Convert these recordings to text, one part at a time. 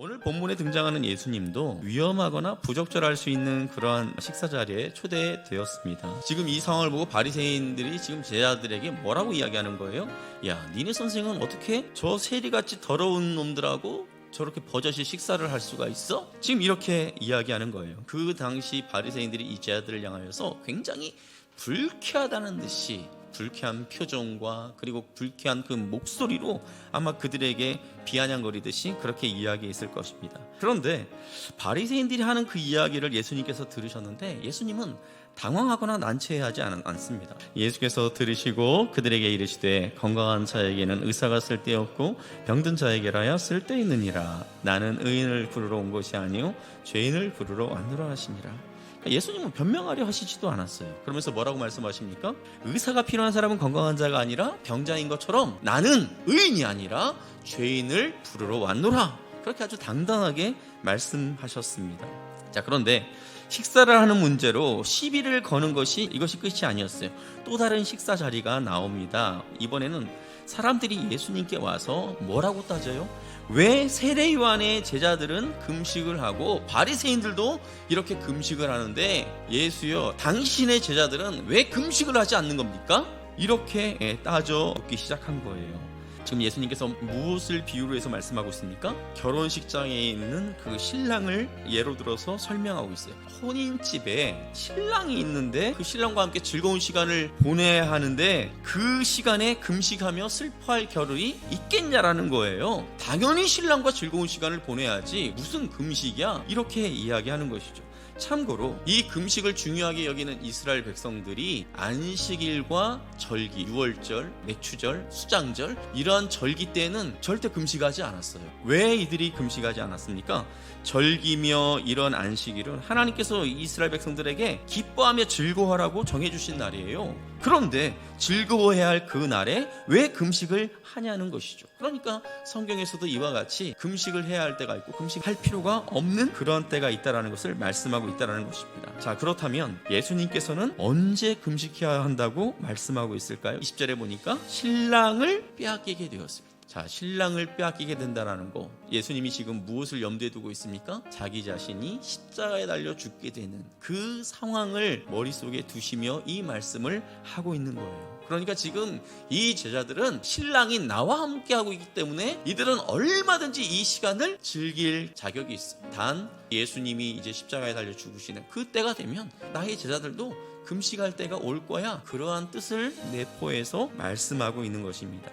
오늘 본문에 등장하는 예수님도 위험하거나 부적절할 수 있는 그러한 식사 자리에 초대되었습니다. 지금 이 상황을 보고 바리새인들이 지금 제자들에게 뭐라고 이야기하는 거예요? 야, 니네 선생은 어떻게 저 세리같이 더러운 놈들하고 저렇게 버젓이 식사를 할 수가 있어? 지금 이렇게 이야기하는 거예요. 그 당시 바리새인들이 이 제자들을 향하여서 굉장히 불쾌하다는 듯이 불쾌한 표정과 그리고 불쾌한 그 목소리로 아마 그들에게 비아냥거리듯이 그렇게 이야기했을 것입니다. 그런데 바리새인들이 하는 그 이야기를 예수님께서 들으셨는데 예수님은 당황하거나 난처해하지 않습니다. 예수께서 들으시고 그들에게 이르시되 건강한 자에게는 의사가 쓸데없고 병든 자에게라야 쓸데있느니라. 나는 의인을 부르러 온 것이 아니요 죄인을 부르러 왔노라 하시니라. 예수님은 변명하려 하시지도 않았어요. 그러면서 뭐라고 말씀하십니까? 의사가 필요한 사람은 건강한 자가 아니라 병자인 것처럼 나는 의인이 아니라 죄인을 부르러 왔노라. 그렇게 아주 당당하게 말씀하셨습니다. 자, 그런데 식사를 하는 문제로 시비를 거는 이것이 끝이 아니었어요. 또 다른 식사 자리가 나옵니다. 이번에는 사람들이 예수님께 와서 뭐라고 따져요? 왜 세례 요한의 제자들은 금식을 하고 바리새인들도 이렇게 금식을 하는데 예수여, 당신의 제자들은 왜 금식을 하지 않는 겁니까? 이렇게 따져 묻기 시작한 거예요. 지금 예수님께서 무엇을 비유로 해서 말씀하고 있습니까? 결혼식장에 있는 그 신랑을 예로 들어서 설명하고 있어요. 혼인집에 신랑이 있는데 그 신랑과 함께 즐거운 시간을 보내야 하는데 그 시간에 금식하며 슬퍼할 겨를이 있겠냐라는 거예요. 당연히 신랑과 즐거운 시간을 보내야지 무슨 금식이야? 이렇게 이야기하는 것이죠. 참고로 이 금식을 중요하게 여기는 이스라엘 백성들이 안식일과 절기, 유월절, 맥추절, 수장절 이러한 절기 때는 절대 금식하지 않았어요. 왜 이들이 금식하지 않았습니까? 절기며 이런 안식일은 하나님께서 이스라엘 백성들에게 기뻐하며 즐거워하라고 정해주신 날이에요. 그런데 즐거워해야 할 그 날에 왜 금식을 하냐는 것이죠. 그러니까 성경에서도 이와 같이 금식을 해야 할 때가 있고 금식할 필요가 없는 그런 때가 있다는 것을 말씀하고 있다는 것입니다. 자, 그렇다면 예수님께서는 언제 금식해야 한다고 말씀하고 있을까요? 20절에 보니까 신랑을 빼앗기게 되었습니다. 자, 신랑을 빼앗기게 된다는 거, 예수님이 지금 무엇을 염두에 두고 있습니까? 자기 자신이 십자가에 달려 죽게 되는 그 상황을 머릿속에 두시며 이 말씀을 하고 있는 거예요. 그러니까 지금 이 제자들은 신랑이 나와 함께 하고 있기 때문에 이들은 얼마든지 이 시간을 즐길 자격이 있어요. 단 예수님이 이제 십자가에 달려 죽으시는 그 때가 되면 나의 제자들도 금식할 때가 올 거야. 그러한 뜻을 내포해서 말씀하고 있는 것입니다.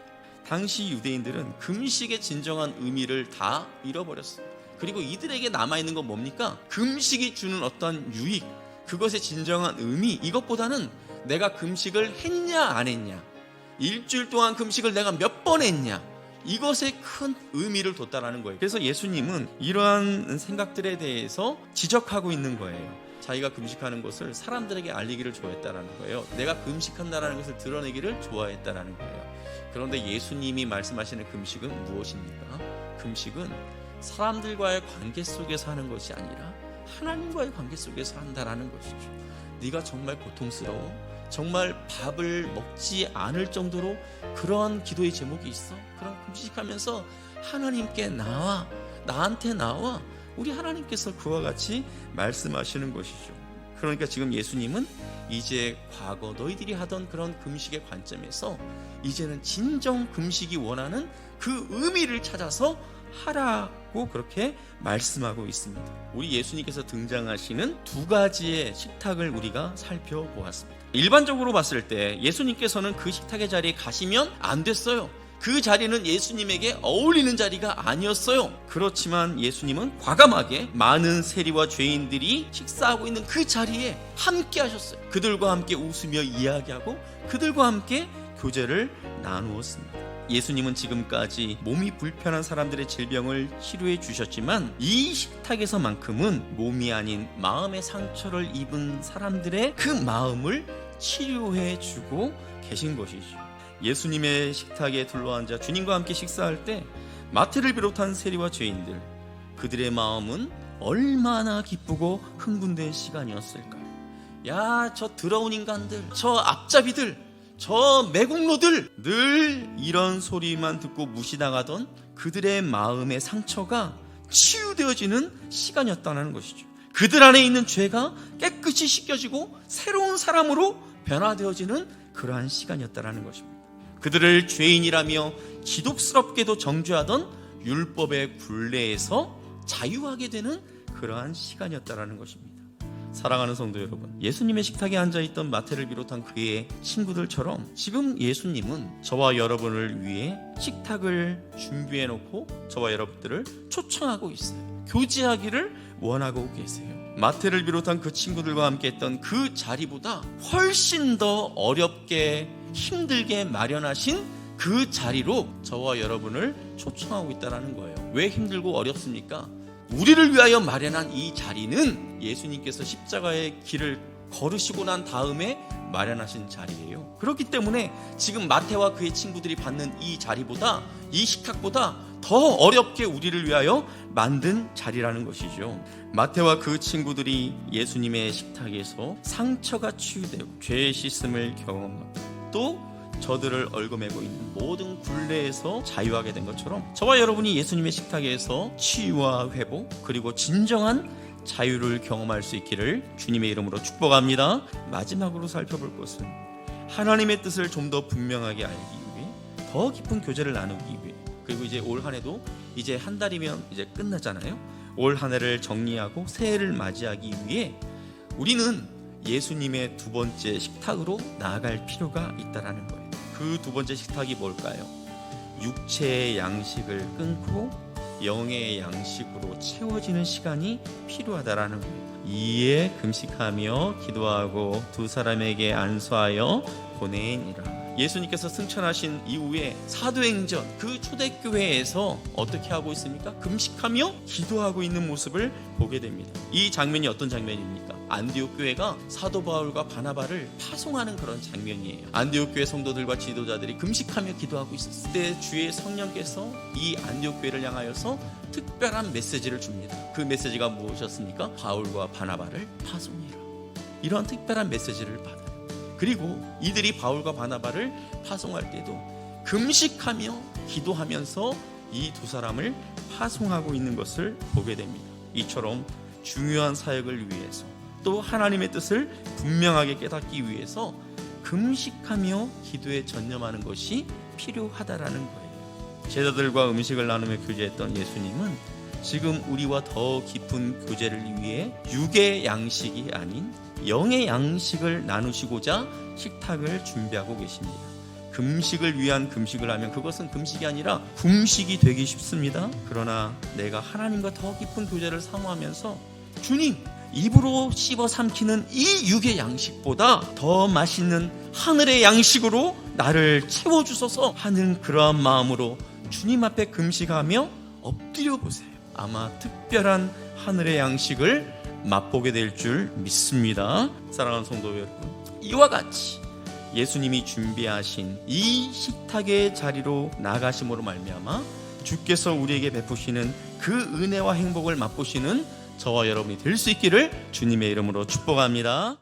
당시 유대인들은 금식의 진정한 의미를 다 잃어버렸어요. 그리고 이들에게 남아있는 건 뭡니까? 금식이 주는 어떤 유익, 그것의 진정한 의미, 이것보다는 내가 금식을 했냐 안 했냐, 일주일 동안 금식을 내가 몇 번 했냐, 이것에 큰 의미를 뒀다라는 거예요. 그래서 예수님은 이러한 생각들에 대해서 지적하고 있는 거예요. 자기가 금식하는 것을 사람들에게 알리기를 좋아했다라는 거예요. 내가 금식한다라는 것을 드러내기를 좋아했다라는 거예요. 그런데 예수님이 말씀하시는 금식은 무엇입니까? 금식은 사람들과의 관계 속에서 하는 것이 아니라 하나님과의 관계 속에서 한다라는 것이죠. 네가 정말 고통스러워? 정말 밥을 먹지 않을 정도로 그런 기도의 제목이 있어? 그럼 금식하면서 하나님께 나와, 나한테 나와. 우리 하나님께서 그와 같이 말씀하시는 것이죠. 그러니까 지금 예수님은 이제 과거 너희들이 하던 그런 금식의 관점에서 이제는 진정 금식이 원하는 그 의미를 찾아서 하라고 그렇게 말씀하고 있습니다. 우리 예수님께서 등장하시는 두 가지의 식탁을 우리가 살펴보았습니다. 일반적으로 봤을 때 예수님께서는 그 식탁의 자리에 가시면 안 됐어요. 그 자리는 예수님에게 어울리는 자리가 아니었어요. 그렇지만 예수님은 과감하게 많은 세리와 죄인들이 식사하고 있는 그 자리에 함께 하셨어요. 그들과 함께 웃으며 이야기하고 그들과 함께 교제를 나누었습니다. 예수님은 지금까지 몸이 불편한 사람들의 질병을 치료해 주셨지만 이 식탁에서만큼은 몸이 아닌 마음의 상처를 입은 사람들의 그 마음을 치료해 주고 계신 것이죠. 예수님의 식탁에 둘러앉아 주님과 함께 식사할 때 마태를 비롯한 세리와 죄인들, 그들의 마음은 얼마나 기쁘고 흥분된 시간이었을까요? 야, 저 더러운 인간들, 저 앞잡이들, 저 매국노들, 늘 이런 소리만 듣고 무시당하던 그들의 마음의 상처가 치유되어지는 시간이었다는 것이죠. 그들 안에 있는 죄가 깨끗이 씻겨지고 새로운 사람으로 변화되어지는 그러한 시간이었다는 것입니다. 그들을 죄인이라며 기독스럽게도 정죄하던 율법의 굴레에서 자유하게 되는 그러한 시간이었다는 것입니다. 사랑하는 성도 여러분, 예수님의 식탁에 앉아있던 마태를 비롯한 그의 친구들처럼 지금 예수님은 저와 여러분을 위해 식탁을 준비해놓고 저와 여러분들을 초청하고 있어요. 교제하기를 원하고 계세요. 마태를 비롯한 그 친구들과 함께 했던 그 자리보다 훨씬 더 어렵게 힘들게 마련하신 그 자리로 저와 여러분을 초청하고 있다는 거예요. 왜 힘들고 어렵습니까? 우리를 위하여 마련한 이 자리는 예수님께서 십자가의 길을 걸으시고 난 다음에 마련하신 자리예요. 그렇기 때문에 지금 마태와 그의 친구들이 받는 이 자리보다, 이 식탁보다 더 어렵게 우리를 위하여 만든 자리라는 것이죠. 마태와 그 친구들이 예수님의 식탁에서 상처가 치유되고 죄의 씻음을 경험하고 또 저들을 얽어매고 있는 모든 굴레에서 자유하게 된 것처럼 저와 여러분이 예수님의 식탁에서 치유와 회복 그리고 진정한 자유를 경험할 수 있기를 주님의 이름으로 축복합니다. 마지막으로 살펴볼 것은 하나님의 뜻을 좀 더 분명하게 알기 위해 더 깊은 교제를 나누기 위해, 그리고 이제 올 한 해도 이제 한 달이면 이제 끝나잖아요. 올 한 해를 정리하고 새해를 맞이하기 위해 우리는 예수님의 두 번째 식탁으로 나아갈 필요가 있다는 거예요. 그 두 번째 식탁이 뭘까요? 육체의 양식을 끊고 영의 양식으로 채워지는 시간이 필요하다라는 거예요. 이에 금식하며 기도하고 두 사람에게 안수하여 보내니라. 예수님께서 승천하신 이후에 사도행전 그 초대교회에서 어떻게 하고 있습니까? 금식하며 기도하고 있는 모습을 보게 됩니다. 이 장면이 어떤 장면입니까? 안디옥 교회가 사도 바울과 바나바를 파송하는 그런 장면이에요. 안디옥 교회 성도들과 지도자들이 금식하며 기도하고 있었을 때 주의 성령께서 이 안디옥 교회를 향하여서 특별한 메시지를 줍니다. 그 메시지가 무엇이었습니까? 바울과 바나바를 파송해라. 이런 특별한 메시지를 받아요. 그리고 이들이 바울과 바나바를 파송할 때도 금식하며 기도하면서 이 두 사람을 파송하고 있는 것을 보게 됩니다. 이처럼 중요한 사역을 위해서 또 하나님의 뜻을 분명하게 깨닫기 위해서 금식하며 기도에 전념하는 것이 필요하다라는 거예요. 제자들과 음식을 나누며 교제했던 예수님은 지금 우리와 더 깊은 교제를 위해 육의 양식이 아닌 영의 양식을 나누시고자 식탁을 준비하고 계십니다. 금식을 위한 금식을 하면 그것은 금식이 아니라 궁식이 되기 쉽습니다. 그러나 내가 하나님과 더 깊은 교제를 사모하면서 주님, 입으로 씹어 삼키는 이 육의 양식보다 더 맛있는 하늘의 양식으로 나를 채워주소서 하는 그러한 마음으로 주님 앞에 금식하며 엎드려 보세요. 아마 특별한 하늘의 양식을 맛보게 될 줄 믿습니다. 사랑하는 성도 여러분, 이와 같이 예수님이 준비하신 이 식탁의 자리로 나가심으로 말미암아 주께서 우리에게 베푸시는 그 은혜와 행복을 맛보시는 저와 여러분이 될 수 있기를 주님의 이름으로 축복합니다.